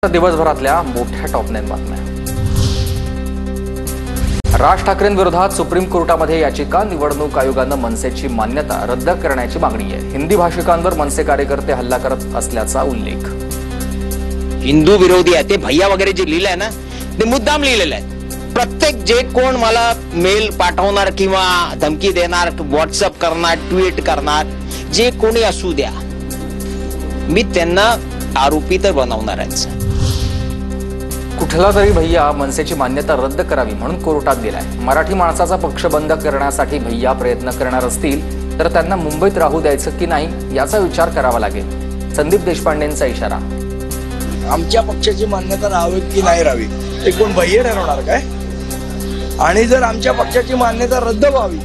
दिवसभरातल्या मोठ्या टॉप 9 बातम्या। राज ठाकरेंविरोधात सुप्रीम कोर्टामध्ये याचिका, निवडणूक आयोगानं मनसेची मान्यता रद्द करण्याची मागणी आहे। हिंदी भाषिकांवर मनसे कार्यकर्ते हल्ला करत असल्याचा उल्लेख। हिंदू विरोधी आहे ते भैया वगैरे जे लिहिलंय ना ते मुद्दाम लिहिलेलं आहे। प्रत्येक जे कोण मला मेल पाठवणार किंवा धमकी देणार, व्हॉट्सअप करणार, ट्विट करणार, जे कोणी असू द्या, मी त्यांना आरोपी तर बनवणारच। कुठला तरी भैया मनसेची मान्यता रद्द करावी म्हणून कोर्टात गेलाय। मराठी माणसाचा पक्ष बंद करण्यासाठी भैया प्रयत्न करणार असतील तर त्यांना मुंबईत राहू द्यायचं की नाही याचा विचार करावा लागेल। संदीप देशपांडेंचा इशारा। आमच्या पक्षाची मान्यता राहावी की नाही राहावी ते कोण भैया ठरवणार काय? आणि जर आमच्या पक्षाची मान्यता रद्द व्हावी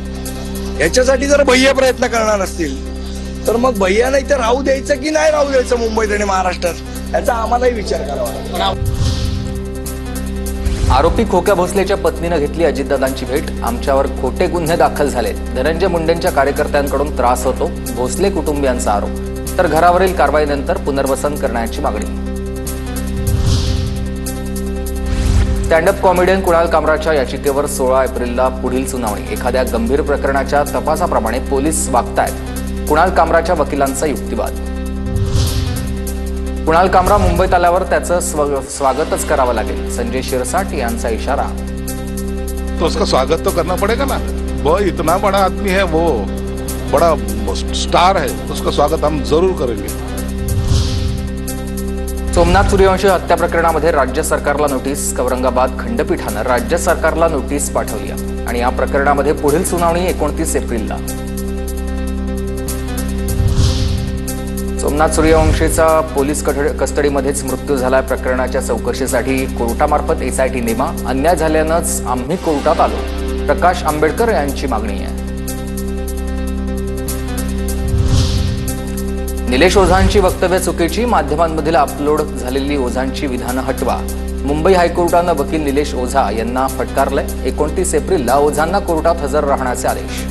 याच्यासाठी जर भैया प्रयत्न करणार असतील तर मग भैयाला इथे राहू द्यायचं की नाही राहू द्यायचं मुंबईत आणि महाराष्ट्रात याचा आम्हालाही विचार करावा लागेल। आरोपी खोक्या भोसलेच्या पत्नीने घेतली अजितदादांची भेट। आमच्यावर खोटे गुन्हे दाखल झालेत। धनंजय मुंडेंच्या कार्यकर्त्यांकडून त्रास होतो, भोसले कुटुंबियांचा आरोप। तर घरावरील कारवाईनंतर पुनर्वसन करण्याची मागणी। स्टँडअप कॉमेडियन कुणाल कामराच्या याचिकेवर 16 एप्रिलला पुढील सुनावणी। एखाद्या गंभीर प्रकरणाच्या तपासाप्रमाणे पोलीस वागतायत, कुणाल कामराच्या वकिलांचा युक्तिवाद। कुणाल कामरा मुंबईत आल्यावर त्याचं स्वागतच करावं लागेल, संजय शिरसाट यांचा इशारा। तो उसका स्वागत तो करना पड़ेगा ना, वो इतना बड़ा आदमी है, वो बड़ा स्टार है, उसका स्वागत हम जरूर करेंगे। सोमनाथ सूर्यवंशी हत्या प्रकरणामध्ये राज्य सरकारला नोटीस। औरंगाबाद खंडपीठानं राज्य सरकारला नोटीस पाठवली आहे आणि या प्रकरणामध्ये पुढील सुनावणी 29 एप्रिलला। सोमनाथ सूर्यवंशीचा पोलीस कस्टडीमध्येच मृत्यू झाला। प्रकरणाच्या चौकशीसाठी कोर्टामार्फत एसआयटी नेमा। अन्याय झाल्यानंच आम्ही कोर्टात आलो, प्रकाश आंबेडकर यांची मागणी आहे। निलेश ओझांची वक्तव्य चुकीची, माध्यमांमधील अपलोड झालेली ओझांची विधानं हटवा। मुंबई हायकोर्टानं वकील निलेश ओझा यांना फटकारलंय। 29 एप्रिलला ओझांना कोर्टात हजर राहण्याचे आदेश।